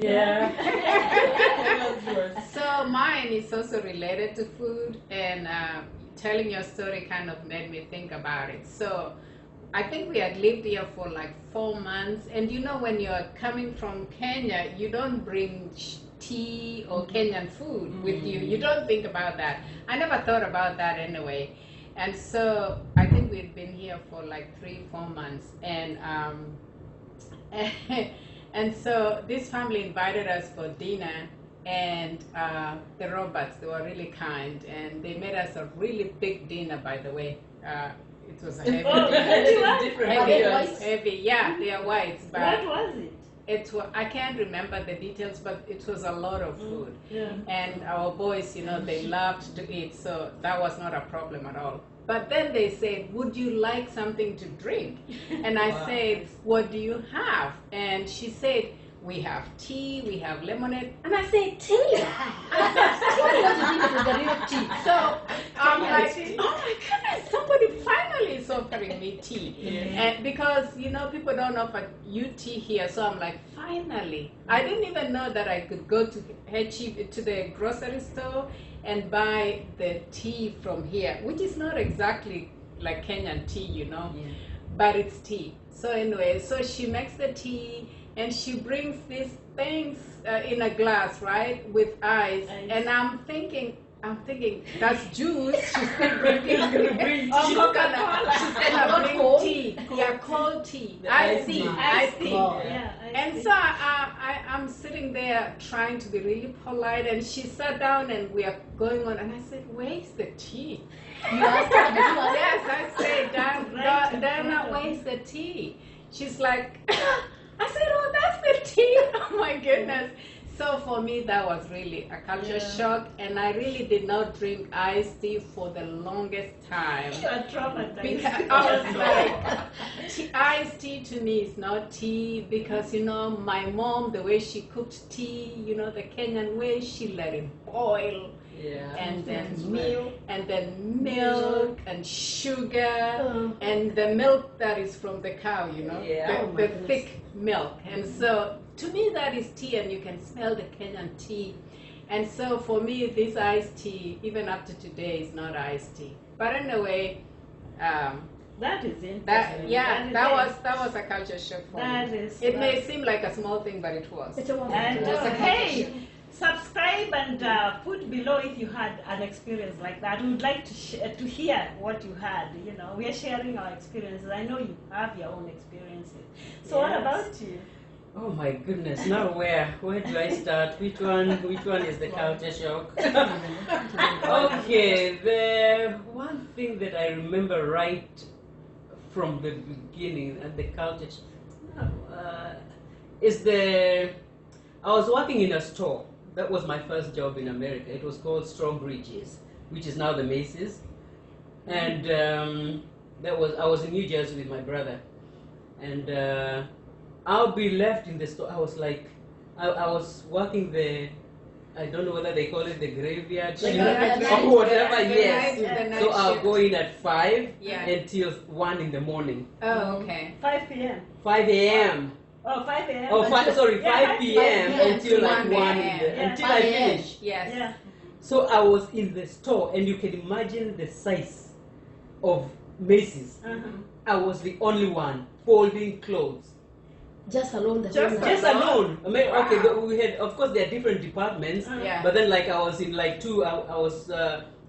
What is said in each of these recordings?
Yeah. So mine is also related to food, and telling your story kind of made me think about it. So I think we had lived here for like 4 months, and you know, when you're coming from Kenya, you don't bring tea or Kenyan food with you. You don't think about that. I never thought about that anyway. And so I think we'd been here for like 3-4 months, and and so this family invited us for dinner, and the Roberts, they were really kind, and they made us a really big dinner, by the way. It was a heavy dinner. Heavy, yeah, they are whites. But what was it? I can't remember the details, but it was a lot of food. Yeah. And our boys, you know, they loved to eat, so that was not a problem at all. But then they said, would you like something to drink? And I said, what do you have? And she said, we have tea, we have lemonade. And I said, tea? So I'm like, oh my goodness, somebody finally is offering me tea. And because, you know, people don't offer you tea here. So I'm like, finally. I didn't even know that I could go to to the grocery store and buy the tea from here, which is not exactly like Kenyan tea, you know, but it's tea. So anyway, so she makes the tea, and she brings these things in a glass, right, with ice. And I'm thinking, that's juice. She's still bringing tea. She's gonna bring tea. Yeah, cold tea. Iced tea. Yeah, And so I'm sitting there trying to be really polite, and she sat down, and we are going on, and I said, where's the tea? Yes, I said, Diana, where's the tea? She's like, I said, oh, that's the tea. Oh my goodness. So for me, that was really a culture shock, and I really did not drink iced tea for the longest time. You are traumatized. Because I was like, iced tea to me is not tea, because, you know, my mom, the way she cooked tea, you know, the Kenyan way, she let it boil. And then milk and sugar and the milk that is from the cow, you know, the thick milk. And so to me that is tea, and you can smell the Kenyan tea. And so for me, this iced tea, even up to today, is not iced tea. But anyway, that is interesting. That was a culture shock for me. It may seem like a small thing, but it was. And hey, subscribe and put below if you had an experience like that. We would like to hear what you had. You know, we are sharing our experiences. I know you have your own experiences. So what about you? Oh my goodness! Now where do I start? Which one is the culture shock? Okay, the one thing that I remember right from the beginning at the culture is I was working in a store. That was my first job in America. It was called Strawbridge's, which is now the Macy's. And I was in New Jersey with my brother. And I'll be left in the store. I was like, I was working I don't know whether they call it the graveyard shift or whatever, yes. So I'll go in at 5 until 1 in the morning. Oh, okay. 5 p.m. 5 a.m. Oh, 5 a.m. Oh, 5 p.m. until like 1 until I finish. Yes. Yeah. So I was in the store, and you can imagine the size of Macy's. I was the only one folding clothes. Just alone. Just alone. I mean, okay, we had, of course, there are different departments, but then like I was in like two. I was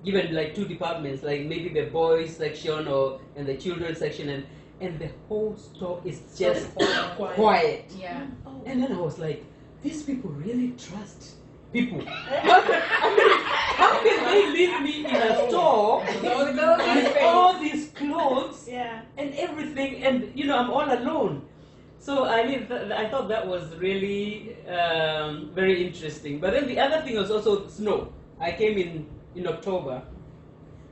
given like 2 departments, like maybe the boys section and the children's section, and the whole store is just quiet. Yeah. And then I was like, these people really trust people. How can they leave me in a store with all these clothes and everything, and you know, I'm all alone? So I thought that was really very interesting. But then the other thing was also snow. I came in October,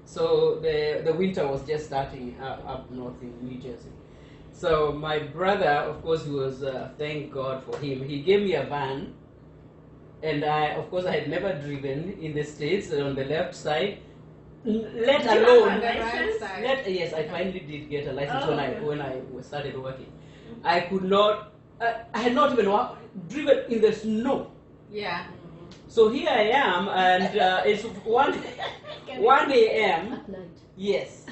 so the winter was just starting up north in New Jersey. So my brother, of course, he was, thank God for him, he gave me a van. And of course, I had never driven in the States on the left side, let alone. Yes, I finally did get a license when I started working. I could not I had not even driven in the snow. Yeah. So here I am, and it's 1 a.m. At night. Yes.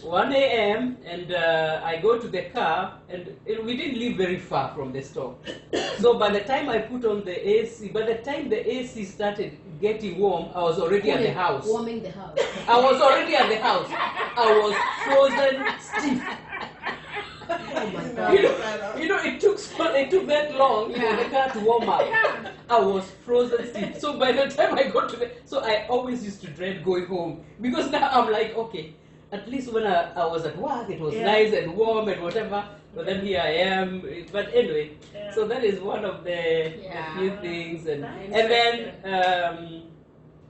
1 a.m. and I go to the car, and we didn't live very far from the store. So by the time I put on the AC, by the time the AC started getting warm, I was already at the house. Warming the house. I was already at the house. I was frozen stiff. Oh my God. You know, it took that long for the car to warm up. Yeah. I was frozen stiff. So by the time I got to so I always used to dread going home, because now I'm like, okay, at least when I was at work, it was nice and warm and whatever. But then here I am. But anyway, so that is one of the few things. And then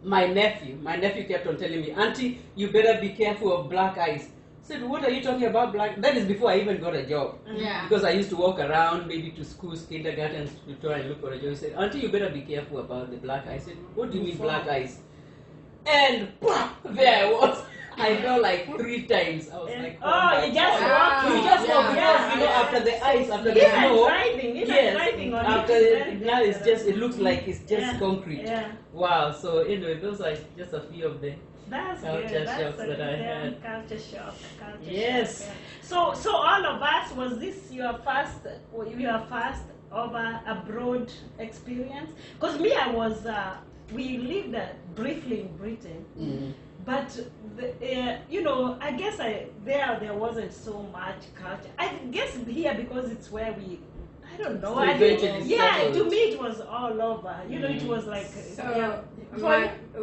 my nephew kept on telling me, Auntie, you better be careful of black eyes. I said, what are you talking about black? That is before I even got a job. Yeah. Because I used to walk around maybe to schools, kindergartens, to try and look for a job. He said, Auntie, you better be careful about the black eyes. I said, what do you mean black eyes? And there I was. I fell like 3 times. I was like, oh you just walked. You just walk because you know after the ice, after the snow. Driving on after it. now it's just it looks like it's just concrete. Yeah. Wow. So anyway, those are just a few of the That's culture good. shocks That's that I had. Culture shock. Yes. Shock, yeah. So all of us, was this your first over abroad experience? Because me, I was. We lived briefly in Britain. Mm. But you know, I guess there wasn't so much culture. I guess here because it's where we, I don't know. So I think, settled. to me it was all over. You know, it was like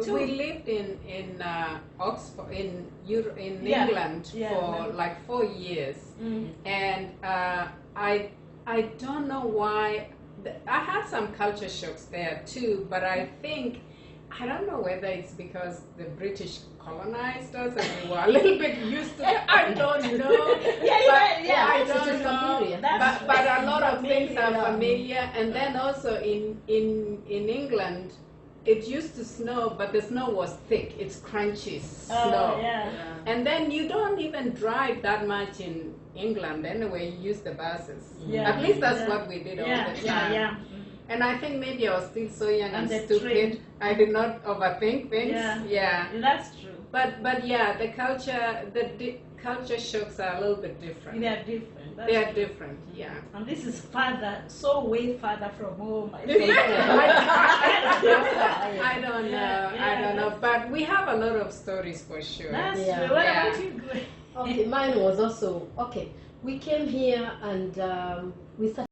we lived in Oxford in England for like 4 years, and I don't know why. I had some culture shocks there too, but I don't know whether it's because the British colonized us and we were a little bit used to it. I don't know. I don't know. But a lot of things are familiar. And then also in England, it used to snow, but the snow was thick. It's crunchy snow. And then you don't even drive that much in England anyway. You use the buses. At least that's what we did all the time. And I think maybe I was still so young and stupid. Train. I did not overthink things. Yeah. That's true. But yeah, the culture shocks are a little bit different. They are different. They are different, yeah. And this is way farther from home. I don't know. I don't know. But we have a lot of stories for sure. That's true. What about you, Grace? Okay, mine was also okay. We came here and we started